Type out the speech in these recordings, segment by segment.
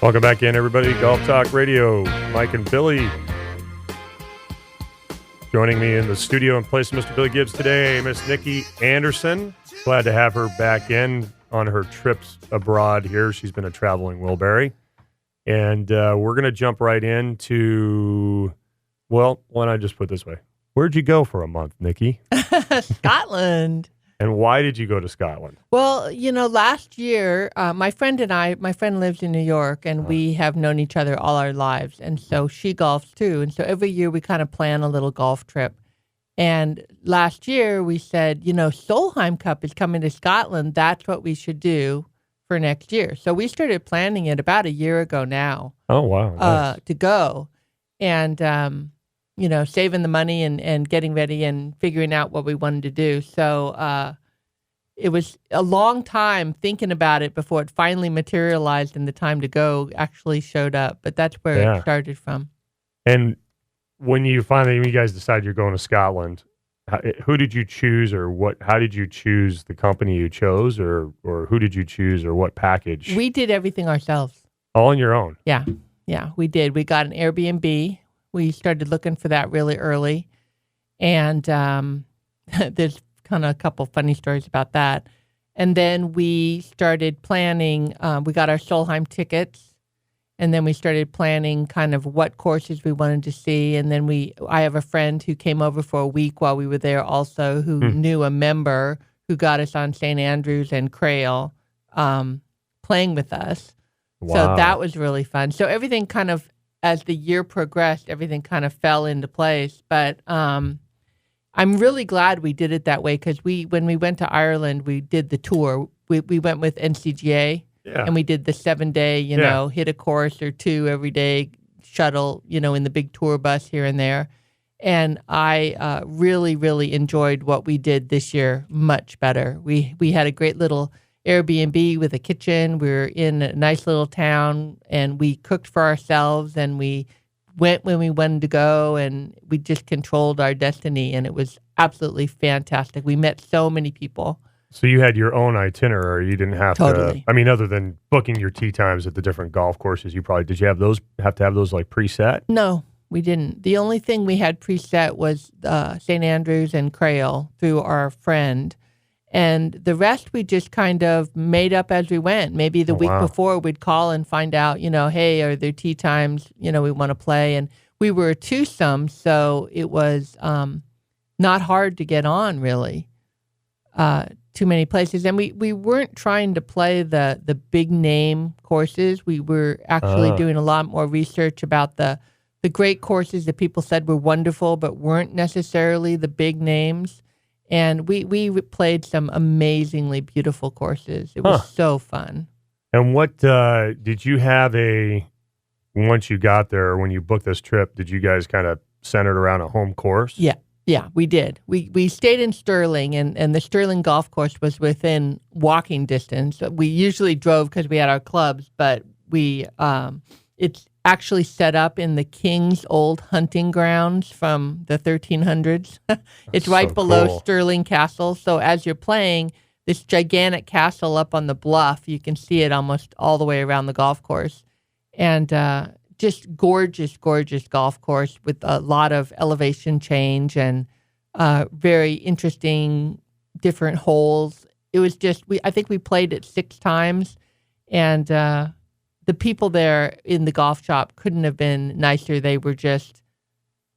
Welcome back in, everybody. Golf Talk Radio. Mike and Billy. Joining me in the studio in place of Mr. Billy Gibbs today, Miss Nicki Anderson. Glad to have her back in on her trips abroad here. She's been a traveling Wilbury. And we're going to jump right into, well, why not just put it this way? Where'd you go for a month, Nicki? Scotland. And why did you go to Scotland? Well, last year, my friend lives in New York, and we have known each other all our lives. And so she golfs too. And so every year we kind of plan a little golf trip. And last year we said, Solheim Cup is coming to Scotland. That's what we should do for next year. So we started planning it about a year ago now. Oh, wow. Nice. To go. And, saving the money and getting ready and figuring out what we wanted to do. So it was a long time thinking about it before it finally materialized and the time to go actually showed up. But that's where it started from. And when you guys decide you're going to Scotland, who did you choose, or what? How did you choose the company you chose, or who did you choose, or what package? We did everything ourselves. All on your own? Yeah, we did. We got an Airbnb. We started looking for that really early, and there's kind of a couple funny stories about that. And then we started planning. We got our Solheim tickets. And then we started planning kind of what courses we wanted to see. And then I have a friend who came over for a week while we were there also, who knew a member who got us on St. Andrews and Crail playing with us. Wow. So that was really fun. So everything kind of, as the year progressed, everything kind of fell into place. But I'm really glad we did it that way, because when we went to Ireland, we did the tour. We went with NCGA. Yeah. And we did the 7-day, hit a course or two every day, shuttle, in the big tour bus here and there. And I really, really enjoyed what we did this year much better. We had a great little Airbnb with a kitchen. We were in a nice little town, and we cooked for ourselves, and we went when we wanted to go, and we just controlled our destiny. And it was absolutely fantastic. We met so many people. So you had your own itinerary. You didn't have to. I mean, other than booking your tee times at the different golf courses, did you have to have those like preset? No, we didn't. The only thing we had preset was St. Andrews and Crail through our friend, and the rest we just kind of made up as we went. Maybe the week before we'd call and find out, hey, are there tee times? We want to play, and we were a twosome, so it was not hard to get on really. Too many places, and we weren't trying to play the big name courses. We were actually doing a lot more research about the great courses that people said were wonderful but weren't necessarily the big names. And we played some amazingly beautiful courses. It was so fun. And what did you have once you got there, when you booked this trip, did you guys kind of center it around a home course? Yeah, we did. We stayed in Stirling, and the Stirling golf course was within walking distance. We usually drove because we had our clubs, but it's actually set up in the King's old hunting grounds from the 1300s. It's right below Stirling Castle. So as you're playing, this gigantic castle up on the bluff, you can see it almost all the way around the golf course. And just gorgeous, gorgeous golf course with a lot of elevation change and very interesting different holes. It was just, I think we played it 6 times, and the people there in the golf shop couldn't have been nicer. They were just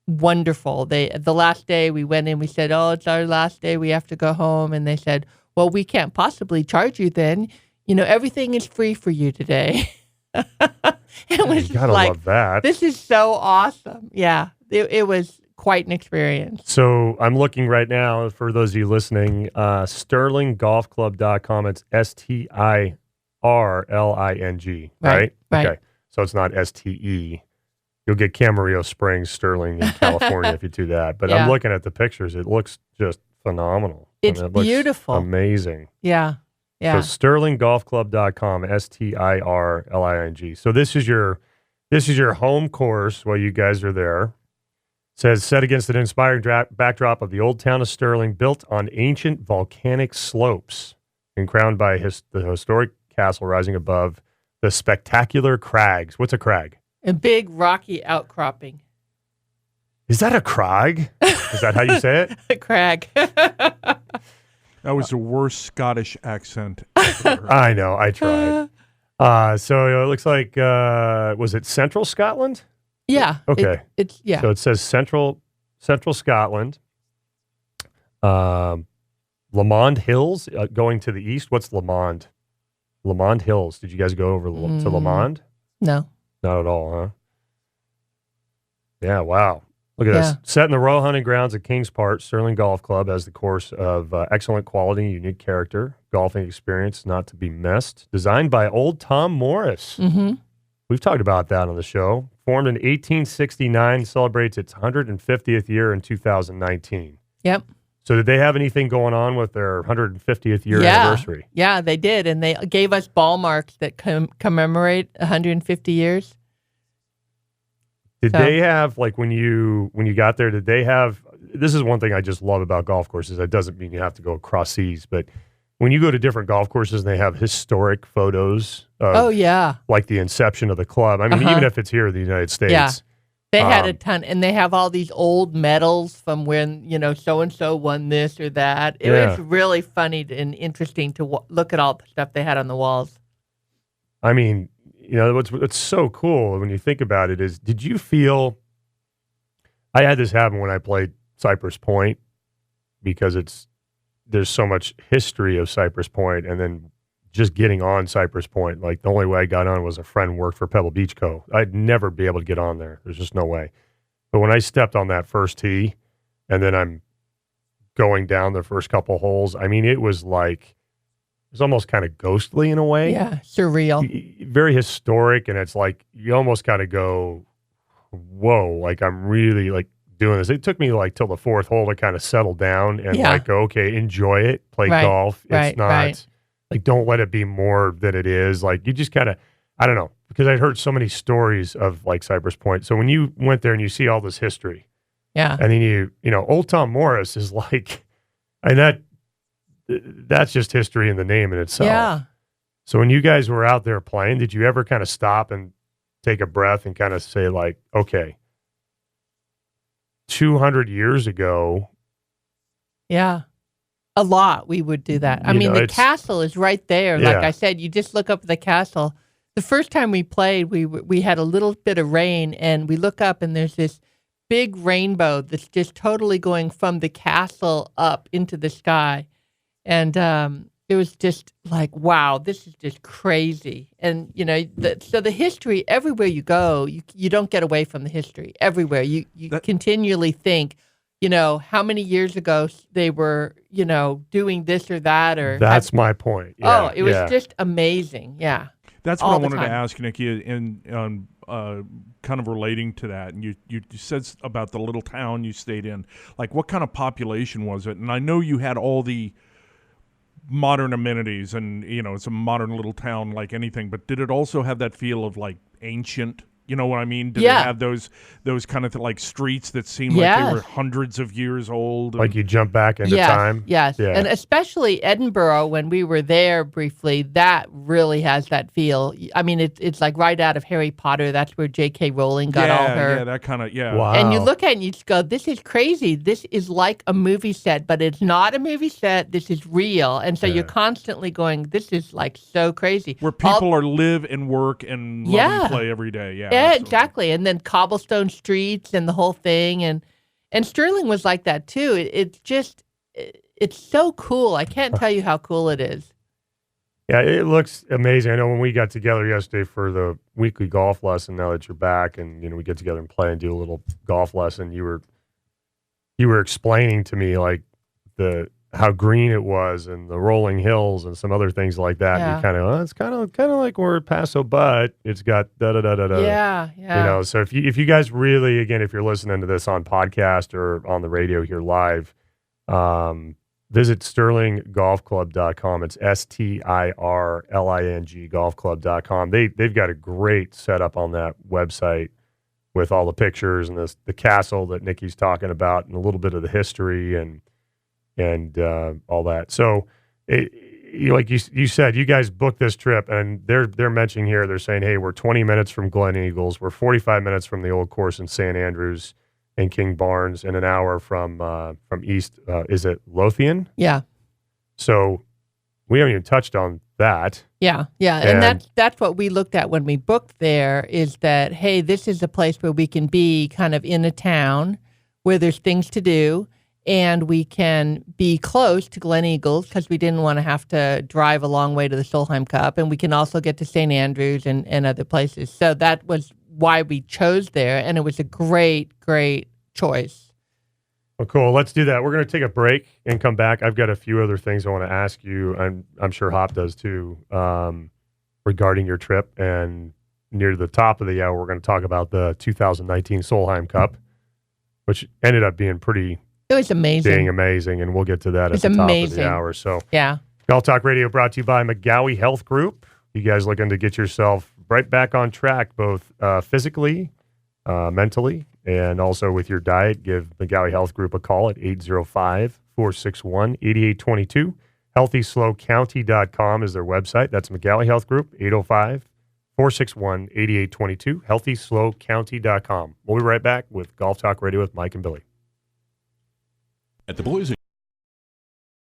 wonderful. The last day we went in, we said, "Oh, it's our last day. We have to go home." And they said, "Well, we can't possibly charge you then. Everything is free for you today." It was you gotta love that. This is so awesome. Yeah, it was quite an experience. So I'm looking right now, for those of you listening, StirlingGolfClub.com. It's STIRLING, right? Okay. So it's not STE. You'll get Camarillo Springs, Stirling in California if you do that. But I'm looking at the pictures. It looks just phenomenal. It's beautiful. Amazing. Yeah. Yeah. So StirlingGolfClub.com, STIRLING. So this is your home course while you guys are there. It says, set against an inspiring backdrop of the old town of Stirling, built on ancient volcanic slopes and crowned by the historic castle rising above the spectacular crags. What's a crag? A big rocky outcropping. Is that a crag? Is that how you say it? A crag. That was the worst Scottish accent ever. I know. I tried. So it looks like, was it Central Scotland? Yeah. Okay. It's yeah. So it says Central Scotland. Lamond Hills going to the east. What's Lamond? Lamond Hills. Did you guys go over to Lamond? No. Not at all, huh? Yeah, wow. Look at this. Set in the royal hunting grounds at Kings Park, Sterling Golf Club has the course of excellent quality, unique character, golfing experience not to be missed. Designed by old Tom Morris. Mm-hmm. We've talked about that on the show. Formed in 1869, celebrates its 150th year in 2019. Yep. So did they have anything going on with their 150th year anniversary? Yeah, they did. And they gave us ball marks that commemorate 150 years. Did they have, like, when you got there, did they have, this is one thing I just love about golf courses. That doesn't mean you have to go across seas, but when you go to different golf courses and they have historic photos of, like the inception of the club. I mean, even if it's here in the United States. They had a ton, and they have all these old medals from when, so-and-so won this or that. It was really funny and interesting to look at all the stuff they had on the walls. I mean, what's so cool when you think about it is, did you feel, I had this happen when I played Cypress Point, because there's so much history of Cypress Point, and then just getting on Cypress Point, like the only way I got on was a friend worked for Pebble Beach Co. I'd never be able to get on there. There's just no way. But when I stepped on that first tee, and then I'm going down the first couple holes, I mean, it was almost kind of ghostly in a way. Yeah, surreal. Very historic, and it's like you almost kind of go, whoa, like I'm really like doing this. It took me like till the fourth hole to kind of settle down and like go, okay, enjoy it, play golf. It's not like, don't let it be more than it is. Like you just kind of, I don't know, because I'd heard so many stories of like Cypress Point. So when you went there and you see all this history, and then old Tom Morris is like, and that's just history in the name in itself. Yeah. So when you guys were out there playing, did you ever kind of stop and take a breath and kind of say like, okay, 200 years ago? Yeah. A lot we would do that. I mean, the castle is right there. Like I said, you just look up at the castle. The first time we played, we had a little bit of rain, and we look up and there's this big rainbow that's just totally going from the castle up into the sky. And it was just like, wow, this is just crazy. And, so the history, everywhere you go, you don't get away from the history. Everywhere. You continually think, how many years ago they were, doing this or that. Or that's my point. Yeah, it was just amazing. Yeah. That's what I wanted to ask, Nicki, and kind of relating to that. And you said about the little town you stayed in. Like, what kind of population was it? And I know you had all the modern amenities, and it's a modern little town like anything, but did it also have that feel of like ancient? You know what I mean? Did it have those kind of like streets that seemed like they were hundreds of years old? Like you jump back into time? Yes. Yeah. And especially Edinburgh, when we were there briefly, that really has that feel. I mean, it's like right out of Harry Potter. That's where J.K. Rowling got all her. Yeah, that kind of, Wow. And you look at it and you just go, this is crazy. This is like a movie set, but it's not a movie set. This is real. And so you're constantly going, this is like so crazy. Where people live and work and love and play every day. Yeah. Yeah, exactly. And then cobblestone streets and the whole thing. And Sterling was like that too. It's so cool. I can't tell you how cool it is. Yeah, it looks amazing. I know when we got together yesterday for the weekly golf lesson, now that you're back and, we get together and play and do a little golf lesson, you were explaining to me like how green it was and the rolling hills and some other things like that. Yeah. And you kind of, it's kind of like we're at Paso, but it's got da-da-da-da-da. Yeah. So if you guys really, again, if you're listening to this on podcast or on the radio here live, visit sterlinggolfclub.com. It's STIRLING golfclub.com. They've got a great setup on that website with all the pictures and the castle that Nicki's talking about and a little bit of the history and all that. So like you said, you guys booked this trip, and they're mentioning here, they're saying, hey, we're 20 minutes from Glen Eagles, we're 45 minutes from the old course in St. Andrews and King Barnes, and an hour from East, is it Lothian? Yeah. So we haven't even touched on that. Yeah. And that's what we looked at when we booked there, is that, hey, this is a place where we can be kind of in a town where there's things to do, and we can be close to Glen Eagles because we didn't want to have to drive a long way to the Solheim Cup, and we can also get to St. Andrews and other places. So that was why we chose there, and it was a great choice. Well, cool. Let's do that. We're going to take a break and come back. I've got a few other things I want to ask you. I'm sure Hop does too, regarding your trip. And near the top of the hour, we're going to talk about the 2019 Solheim Cup, which ended up being It was amazing. and we'll get to that at the top of the hour. So, yeah. Golf Talk Radio brought to you by McGowie Health Group. You guys looking to get yourself right back on track, both physically, mentally, and also with your diet. Give McGowie Health Group a call at 805-461-8822. HealthySlowCounty.com is their website. That's McGowie Health Group, 805-461-8822. HealthySlowCounty.com. We'll be right back with Golf Talk Radio with Mike and Billy. At the Boys